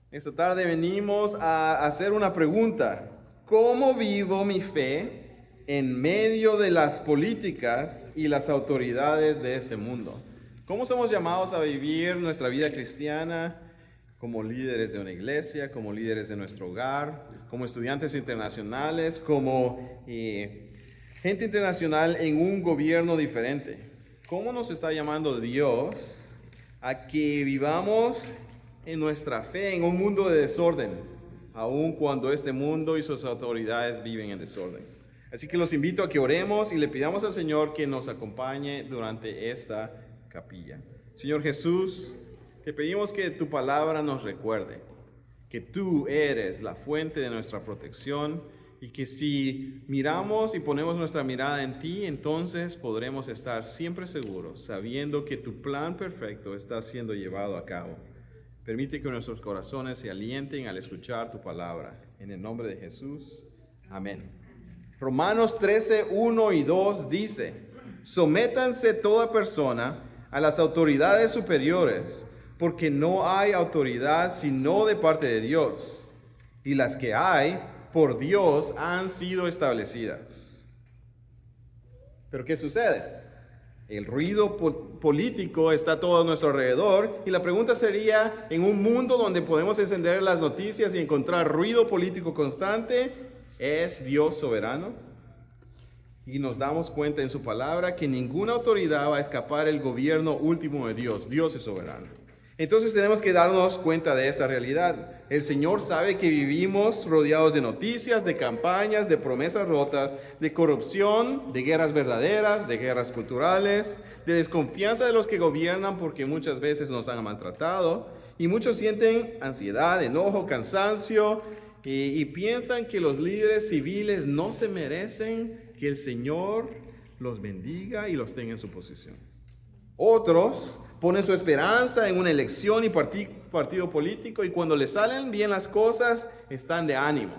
Esta tarde venimos a hacer una pregunta. ¿Cómo vivo mi fe en medio de las políticas y las autoridades de este mundo? ¿Cómo somos llamados a vivir nuestra vida cristiana como líderes de una iglesia, como líderes de nuestro hogar, como estudiantes internacionales, como gente internacional en un gobierno diferente? ¿Cómo nos está llamando Dios a que vivamos en nuestra fe en un mundo de desorden, aun cuando este mundo y sus autoridades viven en desorden? Así que los invito a que oremos y le pidamos al Señor que nos acompañe durante esta capilla. Señor Jesús, te pedimos que tu palabra nos recuerde que tú eres la fuente de nuestra protección y que si miramos y ponemos nuestra mirada en ti, entonces podremos estar siempre seguros, sabiendo que tu plan perfecto está siendo llevado a cabo. Permite que nuestros corazones se alienten al escuchar tu palabra. En el nombre de Jesús, amén. Romanos 13, 1 y 2 dice: sométanse toda persona a las autoridades superiores, porque no hay autoridad sino de parte de Dios, y las que hay por Dios han sido establecidas. Pero ¿qué sucede? El ruido político está todo a nuestro alrededor y la pregunta sería, en un mundo donde podemos encender las noticias y encontrar ruido político constante, ¿es Dios soberano? Y nos damos cuenta en su palabra que ninguna autoridad va a escapar el gobierno último de Dios. Dios es soberano. Entonces tenemos que darnos cuenta de esa realidad. El Señor sabe que vivimos rodeados de noticias, de campañas, de promesas rotas, de corrupción, de guerras verdaderas, de guerras culturales, de desconfianza de los que gobiernan porque muchas veces nos han maltratado. Y muchos sienten ansiedad, enojo, cansancio y piensan que los líderes civiles no se merecen que el Señor los bendiga y los tenga en su posición. Otros ponen su esperanza en una elección y partido político y cuando les salen bien las cosas están de ánimo.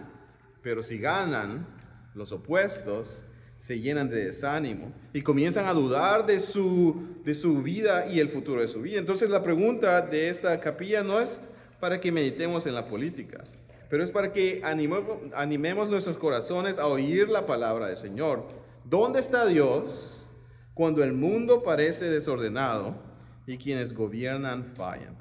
Pero si ganan los opuestos, se llenan de desánimo y comienzan a dudar de su vida y el futuro de su vida. Entonces la pregunta de esta capilla no es para que meditemos en la política, pero es para que animemos nuestros corazones a oír la palabra del Señor. ¿Dónde está Dios cuando el mundo parece desordenado y quienes gobiernan fallan?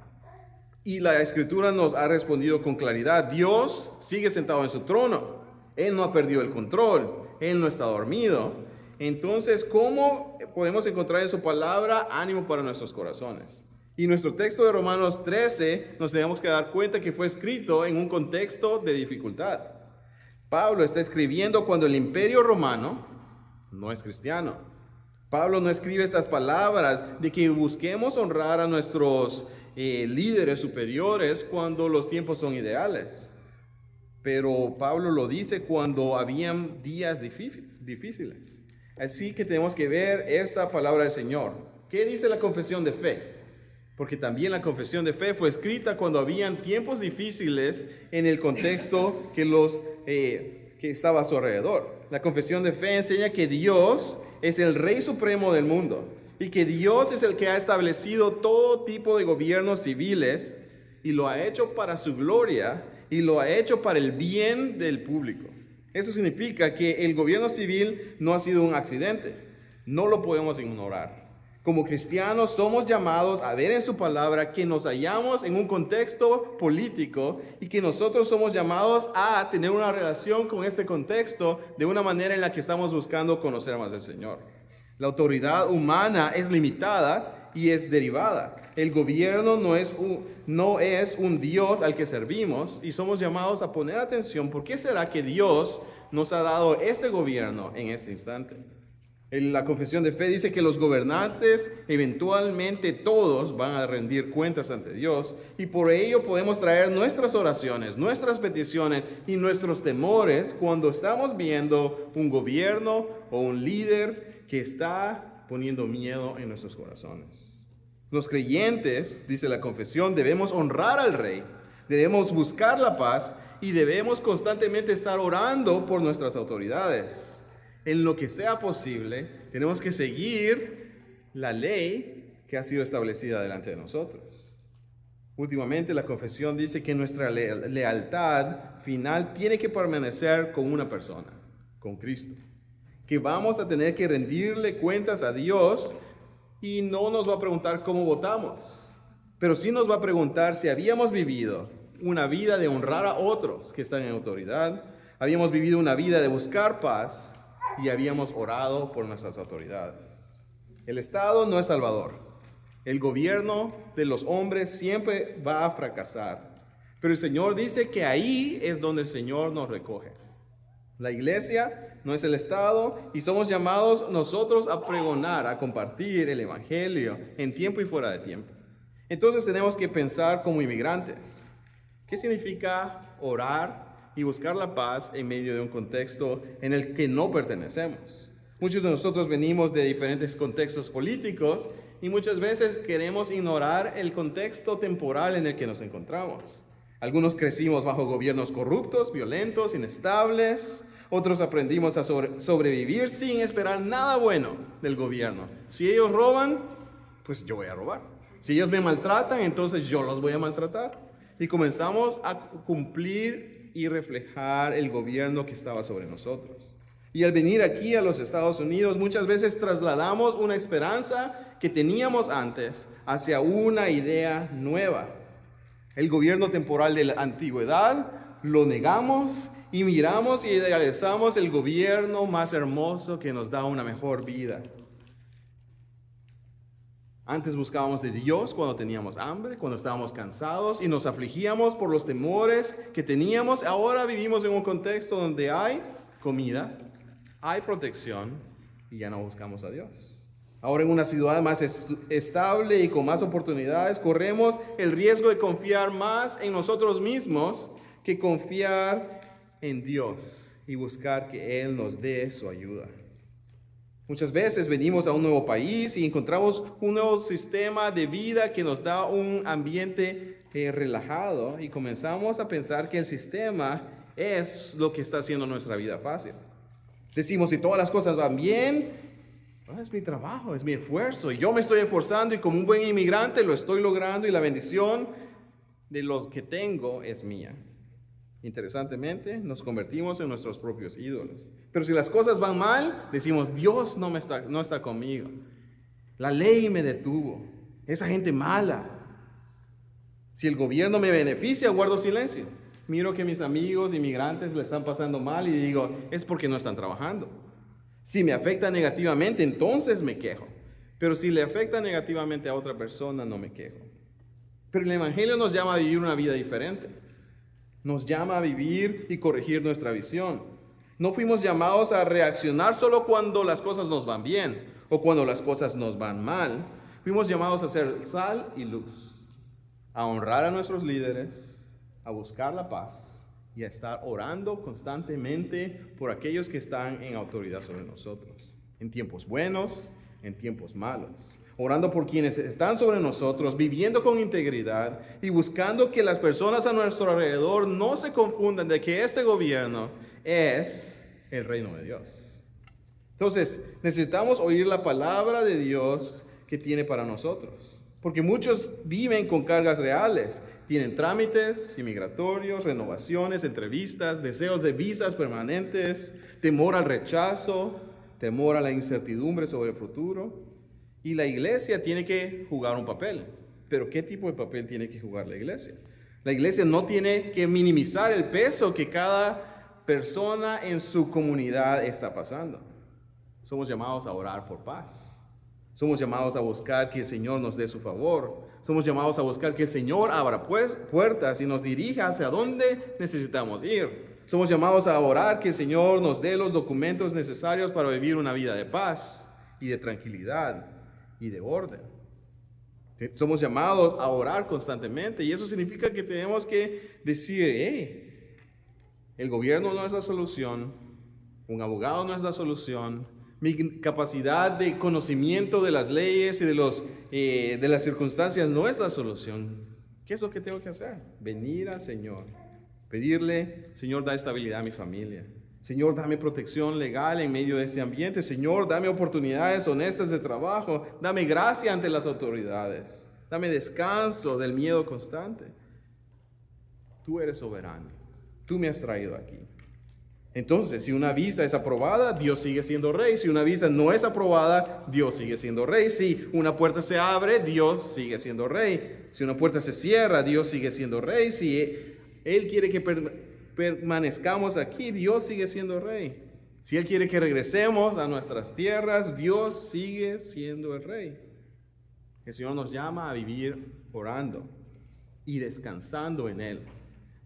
Y la Escritura nos ha respondido con claridad. Dios sigue sentado en su trono. Él no ha perdido el control. Él no está dormido. Entonces, ¿cómo podemos encontrar en su palabra ánimo para nuestros corazones? Y nuestro texto de Romanos 13 nos tenemos que dar cuenta que fue escrito en un contexto de dificultad. Pablo está escribiendo cuando el imperio romano no es cristiano. Pablo no escribe estas palabras de que busquemos honrar a nuestros líderes superiores cuando los tiempos son ideales. Pero Pablo lo dice cuando habían días difíciles. Así que tenemos que ver esta palabra del Señor. ¿Qué dice la confesión de fe? Porque también la confesión de fe fue escrita cuando habían tiempos difíciles en el contexto que estaba a su alrededor. La confesión de fe enseña que Dios es el Rey Supremo del mundo y que Dios es el que ha establecido todo tipo de gobiernos civiles y lo ha hecho para su gloria y lo ha hecho para el bien del público. Eso significa que el gobierno civil no ha sido un accidente, no lo podemos ignorar. Como cristianos somos llamados a ver en su palabra que nos hallamos en un contexto político y que nosotros somos llamados a tener una relación con este contexto de una manera en la que estamos buscando conocer más del Señor. La autoridad humana es limitada y es derivada. El gobierno no es un Dios al que servimos y somos llamados a poner atención. ¿Por qué será que Dios nos ha dado este gobierno en este instante? La confesión de fe dice que los gobernantes, eventualmente todos van a rendir cuentas ante Dios y por ello podemos traer nuestras oraciones, nuestras peticiones y nuestros temores cuando estamos viendo un gobierno o un líder que está poniendo miedo en nuestros corazones. Los creyentes, dice la confesión, debemos honrar al Rey, debemos buscar la paz y debemos constantemente estar orando por nuestras autoridades. En lo que sea posible, tenemos que seguir la ley que ha sido establecida delante de nosotros. Últimamente la confesión dice que nuestra lealtad final tiene que permanecer con una persona, con Cristo. Que vamos a tener que rendirle cuentas a Dios y no nos va a preguntar cómo votamos, pero sí nos va a preguntar si habíamos vivido una vida de honrar a otros que están en autoridad, habíamos vivido una vida de buscar paz y habíamos orado por nuestras autoridades. El Estado no es salvador. El gobierno de los hombres siempre va a fracasar. Pero el Señor dice que ahí es donde el Señor nos recoge. La iglesia no es el Estado y somos llamados nosotros a pregonar, a compartir el Evangelio en tiempo y fuera de tiempo. Entonces tenemos que pensar como inmigrantes. ¿Qué significa orar y buscar la paz en medio de un contexto en el que no pertenecemos? Muchos de nosotros venimos de diferentes contextos políticos y muchas veces queremos ignorar el contexto temporal en el que nos encontramos. Algunos crecimos bajo gobiernos corruptos, violentos, inestables. Otros aprendimos a sobrevivir sin esperar nada bueno del gobierno. Si ellos roban, pues yo voy a robar. Si ellos me maltratan, entonces yo los voy a maltratar. Y comenzamos a cumplir y reflejar el gobierno que estaba sobre nosotros. Y al venir aquí a los Estados Unidos, muchas veces trasladamos una esperanza que teníamos antes hacia una idea nueva. El gobierno temporal de la antigüedad lo negamos y miramos y idealizamos el gobierno más hermoso que nos da una mejor vida. Antes buscábamos de Dios cuando teníamos hambre, cuando estábamos cansados y nos afligíamos por los temores que teníamos. Ahora vivimos en un contexto donde hay comida, hay protección y ya no buscamos a Dios. Ahora en una ciudad más estable y con más oportunidades, corremos el riesgo de confiar más en nosotros mismos que confiar en Dios y buscar que Él nos dé su ayuda. Muchas veces venimos a un nuevo país y encontramos un nuevo sistema de vida que nos da un ambiente relajado y comenzamos a pensar que el sistema es lo que está haciendo nuestra vida fácil. Decimos, si todas las cosas van bien, es mi trabajo, es mi esfuerzo, y yo me estoy esforzando y como un buen inmigrante lo estoy logrando y la bendición de lo que tengo es mía. Interesantemente, nos convertimos en nuestros propios ídolos. Pero si las cosas van mal, decimos, Dios no está conmigo. La ley me detuvo. Esa gente mala. Si el gobierno me beneficia, guardo silencio. Miro que mis amigos inmigrantes le están pasando mal y digo, es porque no están trabajando. Si me afecta negativamente, entonces me quejo. Pero si le afecta negativamente a otra persona, no me quejo. Pero el Evangelio nos llama a vivir una vida diferente. Nos llama a vivir y corregir nuestra visión. No fuimos llamados a reaccionar solo cuando las cosas nos van bien o cuando las cosas nos van mal. Fuimos llamados a ser sal y luz, a honrar a nuestros líderes, a buscar la paz y a estar orando constantemente por aquellos que están en autoridad sobre nosotros, en tiempos buenos, en tiempos malos. Orando por quienes están sobre nosotros, viviendo con integridad y buscando que las personas a nuestro alrededor no se confundan de que este gobierno es el reino de Dios. Entonces, necesitamos oír la palabra de Dios que tiene para nosotros, porque muchos viven con cargas reales. Tienen trámites inmigratorios, renovaciones, entrevistas, deseos de visas permanentes, temor al rechazo, temor a la incertidumbre sobre el futuro. Y la iglesia tiene que jugar un papel. Pero ¿qué tipo de papel tiene que jugar la iglesia? La iglesia no tiene que minimizar el peso que cada persona en su comunidad está pasando. Somos llamados a orar por paz. Somos llamados a buscar que el Señor nos dé su favor. Somos llamados a buscar que el Señor abra puertas y nos dirija hacia dónde necesitamos ir. Somos llamados a orar que el Señor nos dé los documentos necesarios para vivir una vida de paz y de tranquilidad y de orden. Somos llamados a orar constantemente y eso significa que tenemos que decir, el gobierno no es la solución, un abogado no es la solución, mi capacidad de conocimiento de las leyes y de las circunstancias no es la solución. ¿Qué es lo que tengo que hacer? Venir al Señor, pedirle, Señor, da estabilidad a mi familia. Señor, dame protección legal en medio de este ambiente. Señor, dame oportunidades honestas de trabajo. Dame gracia ante las autoridades. Dame descanso del miedo constante. Tú eres soberano. Tú me has traído aquí. Entonces, si una visa es aprobada, Dios sigue siendo rey. Si una visa no es aprobada, Dios sigue siendo rey. Si una puerta se abre, Dios sigue siendo rey. Si una puerta se cierra, Dios sigue siendo rey. Si Él quiere que permanezcamos aquí, Dios sigue siendo rey. Si Él quiere que regresemos a nuestras tierras, Dios sigue siendo el rey. El Señor nos llama a vivir orando y descansando en Él.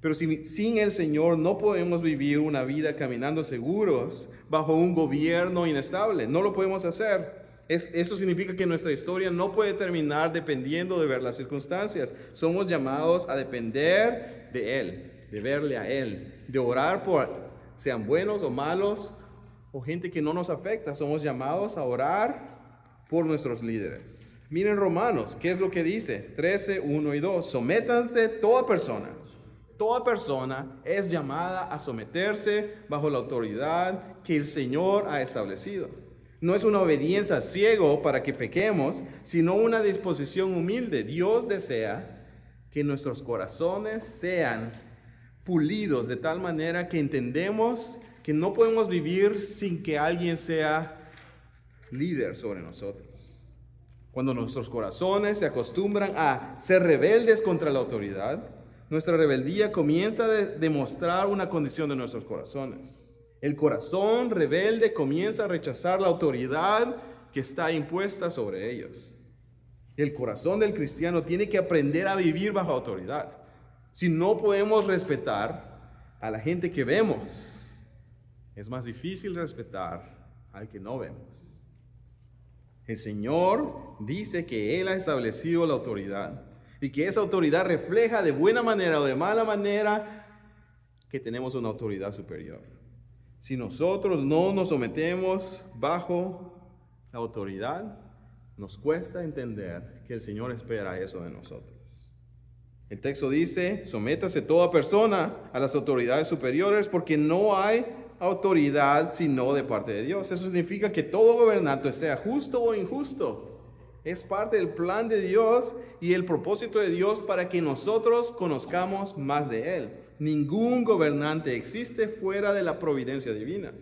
Pero sin el Señor no podemos vivir una vida caminando seguros bajo un gobierno inestable. No lo podemos hacer. Eso significa que nuestra historia no puede terminar dependiendo de ver las circunstancias. Somos llamados a depender de Él, de verle a Él, de orar por, sean buenos o malos, o gente que no nos afecta. Somos llamados a orar por nuestros líderes. Miren Romanos, ¿qué es lo que dice? 13, 1 y 2. Sométanse toda persona. Toda persona es llamada a someterse bajo la autoridad que el Señor ha establecido. No es una obediencia ciego para que pequemos, sino una disposición humilde. Dios desea que nuestros corazones sean pulidos de tal manera que entendemos que no podemos vivir sin que alguien sea líder sobre nosotros. Cuando nuestros corazones se acostumbran a ser rebeldes contra la autoridad, nuestra rebeldía comienza a demostrar una condición de nuestros corazones. El corazón rebelde comienza a rechazar la autoridad que está impuesta sobre ellos. El corazón del cristiano tiene que aprender a vivir bajo autoridad. Si no podemos respetar a la gente que vemos, es más difícil respetar al que no vemos. El Señor dice que Él ha establecido la autoridad y que esa autoridad refleja de buena manera o de mala manera que tenemos una autoridad superior. Si nosotros no nos sometemos bajo la autoridad, nos cuesta entender que el Señor espera eso de nosotros. El texto dice, sométase toda persona a las autoridades superiores porque no hay autoridad sino de parte de Dios. Eso significa que todo gobernante, sea justo o injusto, es parte del plan de Dios y el propósito de Dios para que nosotros conozcamos más de Él. Ningún gobernante existe fuera de la providencia divina.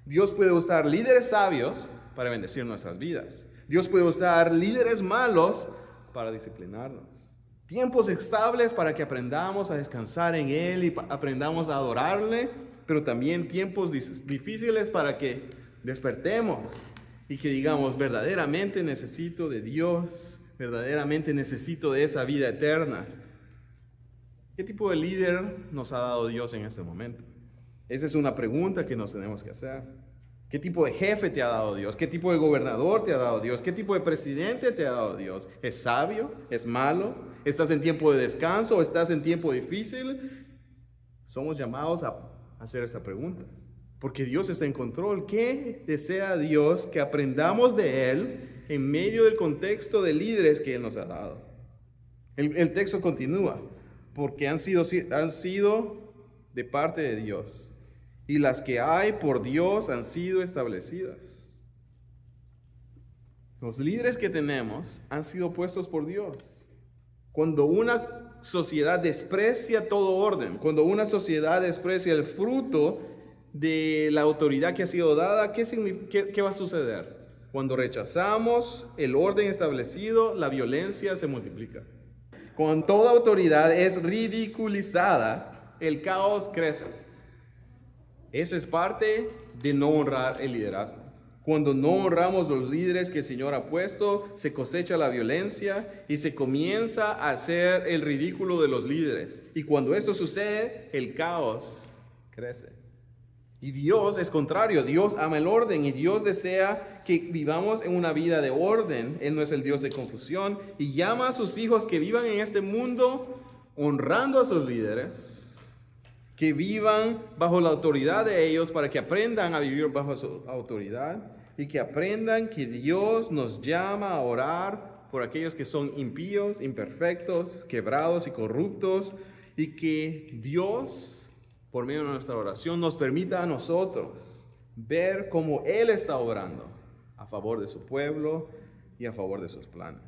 Dios puede usar líderes sabios para bendecir nuestras vidas. Dios puede usar líderes malos para disciplinarnos. Tiempos estables para que aprendamos a descansar en Él y aprendamos a adorarle, pero también tiempos difíciles para que despertemos y que digamos, verdaderamente necesito de Dios, verdaderamente necesito de esa vida eterna. ¿Qué tipo de líder nos ha dado Dios en este momento? Esa es una pregunta que nos tenemos que hacer. ¿Qué tipo de jefe te ha dado Dios? ¿Qué tipo de gobernador te ha dado Dios? ¿Qué tipo de presidente te ha dado Dios? ¿Es sabio? ¿Es malo? ¿Estás en tiempo de descanso o estás en tiempo difícil? Somos llamados a hacer esta pregunta. Porque Dios está en control. ¿Qué desea Dios que aprendamos de Él en medio del contexto de líderes que Él nos ha dado? El texto continúa. Porque han sido de parte de Dios. Y las que hay por Dios han sido establecidas. Los líderes que tenemos han sido puestos por Dios. Cuando una sociedad desprecia todo orden, cuando una sociedad desprecia el fruto de la autoridad que ha sido dada, ¿qué va a suceder? Cuando rechazamos el orden establecido, la violencia se multiplica. Cuando toda autoridad es ridiculizada, el caos crece. Eso es parte de no honrar el liderazgo. Cuando no honramos los líderes que el Señor ha puesto, se cosecha la violencia y se comienza a hacer el ridículo de los líderes. Y cuando esto sucede, el caos crece. Y Dios es contrario. Dios ama el orden y Dios desea que vivamos en una vida de orden. Él no es el Dios de confusión y llama a sus hijos que vivan en este mundo honrando a sus líderes, que vivan bajo la autoridad de ellos para que aprendan a vivir bajo su autoridad y que aprendan que Dios nos llama a orar por aquellos que son impíos, imperfectos, quebrados y corruptos, y que Dios, por medio de nuestra oración, nos permita a nosotros ver cómo Él está obrando a favor de su pueblo y a favor de sus planes.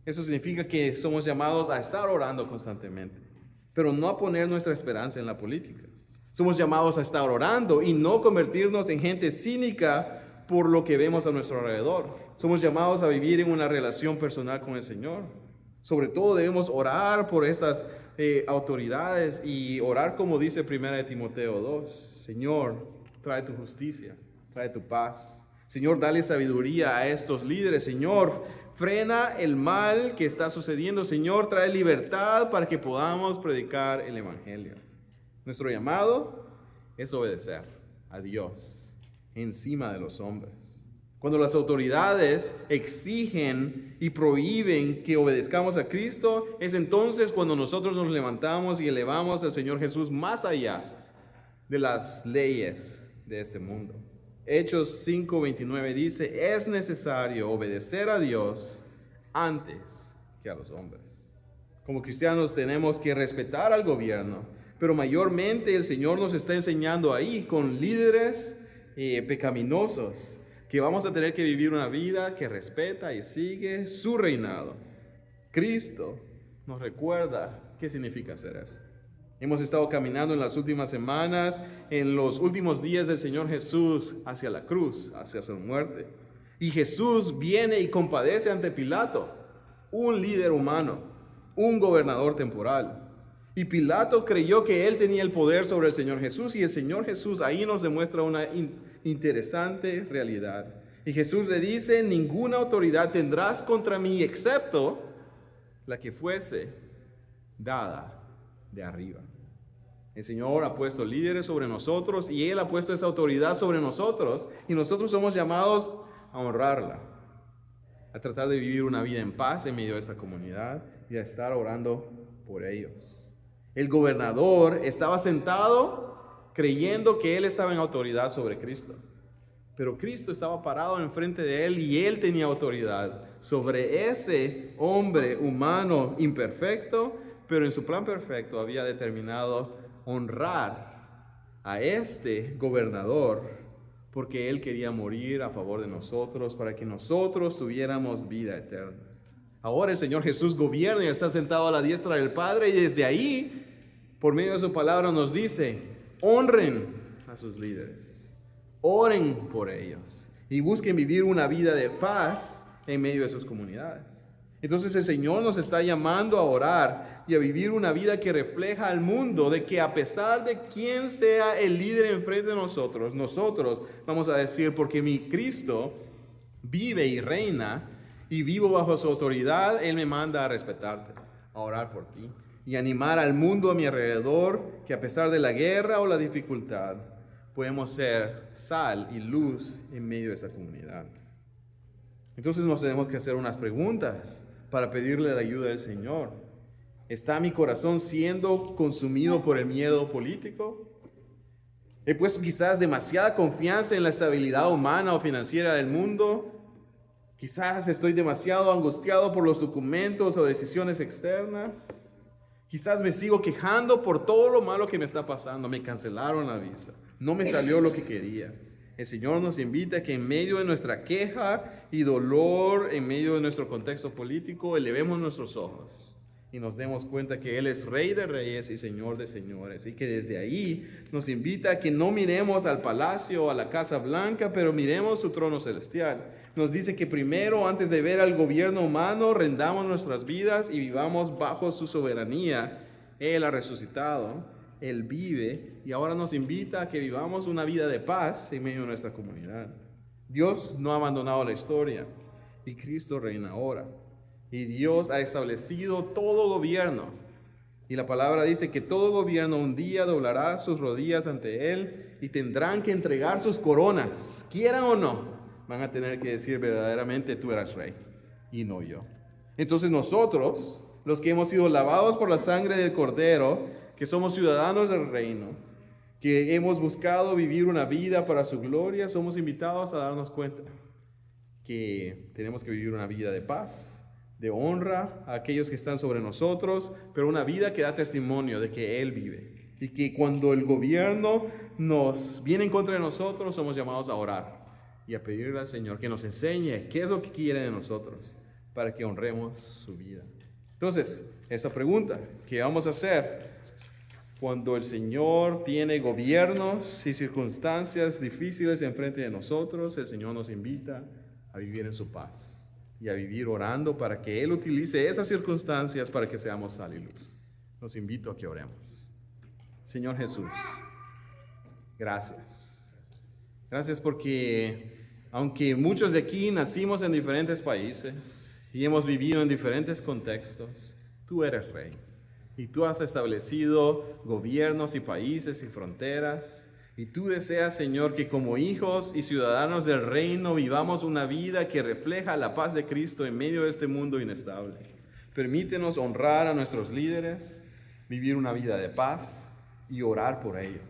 Eso significa que somos llamados a estar orando constantemente, pero no a poner nuestra esperanza en la política. Somos llamados a estar orando y no convertirnos en gente cínica por lo que vemos a nuestro alrededor. Somos llamados a vivir en una relación personal con el Señor. Sobre todo debemos orar por estas autoridades y orar como dice 1 Timoteo 2. Señor, trae tu justicia, trae tu paz. Señor, dale sabiduría a estos líderes. Señor, frena el mal que está sucediendo. Señor, trae libertad para que podamos predicar el Evangelio. Nuestro llamado es obedecer a Dios encima de los hombres. Cuando las autoridades exigen y prohíben que obedezcamos a Cristo, es entonces cuando nosotros nos levantamos y elevamos al Señor Jesús más allá de las leyes de este mundo. Hechos 5:29 dice, es necesario obedecer a Dios antes que a los hombres. Como cristianos tenemos que respetar al gobierno, pero mayormente el Señor nos está enseñando ahí con líderes pecaminosos que vamos a tener que vivir una vida que respeta y sigue su reinado. Cristo nos recuerda qué significa hacer eso. Hemos estado caminando en las últimas semanas, en los últimos días del Señor Jesús hacia la cruz, hacia su muerte. Y Jesús viene y compadece ante Pilato, un líder humano, un gobernador temporal. Y Pilato creyó que él tenía el poder sobre el Señor Jesús, y el Señor Jesús ahí nos demuestra una interesante realidad. Y Jesús le dice, ninguna autoridad tendrás contra mí excepto la que fuese dada de arriba. El Señor ha puesto líderes sobre nosotros y Él ha puesto esa autoridad sobre nosotros, y nosotros somos llamados a honrarla, a tratar de vivir una vida en paz en medio de esa comunidad y a estar orando por ellos. El gobernador estaba sentado creyendo que él estaba en autoridad sobre Cristo, pero Cristo estaba parado enfrente de él y él tenía autoridad sobre ese hombre humano imperfecto, pero en su plan perfecto había determinado honrar a este gobernador porque él quería morir a favor de nosotros para que nosotros tuviéramos vida eterna. Ahora el Señor Jesús gobierna y está sentado a la diestra del Padre, y desde ahí, por medio de su palabra, nos dice, honren a sus líderes, oren por ellos y busquen vivir una vida de paz en medio de sus comunidades. Entonces el Señor nos está llamando a orar y a vivir una vida que refleja al mundo de que a pesar de quién sea el líder enfrente de nosotros, nosotros vamos a decir, porque mi Cristo vive y reina y vivo bajo su autoridad, Él me manda a respetarte, a orar por ti y animar al mundo a mi alrededor que a pesar de la guerra o la dificultad, podemos ser sal y luz en medio de esa comunidad. Entonces nos tenemos que hacer unas preguntas para pedirle la ayuda del Señor. ¿Está mi corazón siendo consumido por el miedo político? ¿He puesto quizás demasiada confianza en la estabilidad humana o financiera del mundo? Quizás estoy demasiado angustiado por los documentos o decisiones externas. Quizás me sigo quejando por todo lo malo que me está pasando. Me cancelaron la visa. No me salió lo que quería. El Señor nos invita a que en medio de nuestra queja y dolor, en medio de nuestro contexto político, elevemos nuestros ojos y nos demos cuenta que Él es Rey de Reyes y Señor de Señores, y que desde ahí nos invita a que no miremos al palacio o a la Casa Blanca, pero miremos su trono celestial. Nos dice que primero, antes de ver al gobierno humano, rendamos nuestras vidas y vivamos bajo su soberanía. Él ha resucitado, Él vive, y ahora nos invita a que vivamos una vida de paz en medio de nuestra comunidad. Dios no ha abandonado la historia y Cristo reina ahora. Y Dios ha establecido todo gobierno. Y la palabra dice que todo gobierno un día doblará sus rodillas ante Él y tendrán que entregar sus coronas, quieran o no. Van a tener que decir verdaderamente, tú eres rey y no yo. Entonces nosotros, los que hemos sido lavados por la sangre del Cordero, que somos ciudadanos del reino, que hemos buscado vivir una vida para su gloria, somos invitados a darnos cuenta que tenemos que vivir una vida de paz, de honra a aquellos que están sobre nosotros, pero una vida que da testimonio de que Él vive. Y que cuando el gobierno nos viene en contra de nosotros, somos llamados a orar y a pedirle al Señor que nos enseñe qué es lo que quiere de nosotros, para que podamos vivir una vida de paz, de honra a aquellos que están sobre nosotros, pero una vida que da testimonio de que Él vive. Y que cuando el gobierno nos viene en contra de nosotros, somos llamados a orar y a pedirle al Señor que nos enseñe qué es lo que quiere de nosotros, para que honremos su vida. Entonces, esa pregunta, ¿qué vamos a hacer cuando el Señor tiene gobiernos y circunstancias difíciles enfrente de nosotros? El Señor nos invita a vivir en su paz y a vivir orando para que Él utilice esas circunstancias para que seamos sal y luz. Los invito a que oremos. Señor Jesús, gracias. Gracias porque aunque muchos de aquí nacimos en diferentes países y hemos vivido en diferentes contextos, tú eres Rey. Y tú has establecido gobiernos y países y fronteras. Y tú deseas, Señor, que como hijos y ciudadanos del reino vivamos una vida que refleja la paz de Cristo en medio de este mundo inestable. Permítenos honrar a nuestros líderes, vivir una vida de paz y orar por ellos,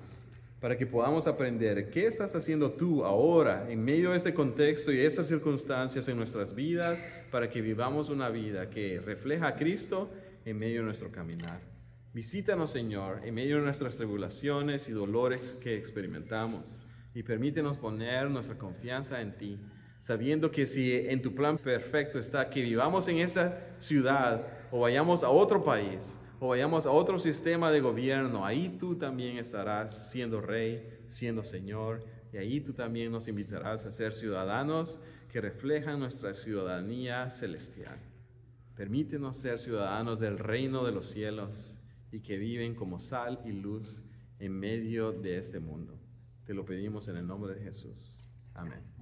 para que podamos aprender qué estás haciendo tú ahora en medio de este contexto y estas circunstancias en nuestras vidas, para que vivamos una vida que refleja a Cristo en medio de nuestro caminar. Visítanos, Señor, en medio de nuestras tribulaciones y dolores que experimentamos, y permítenos poner nuestra confianza en ti, sabiendo que si en tu plan perfecto está que vivamos en esta ciudad o vayamos a otro país o vayamos a otro sistema de gobierno, ahí tú también estarás siendo Rey, siendo Señor, y ahí tú también nos invitarás a ser ciudadanos que reflejan nuestra ciudadanía celestial. Permítenos ser ciudadanos del reino de los cielos y que viven como sal y luz en medio de este mundo. Te lo pedimos en el nombre de Jesús. Amén.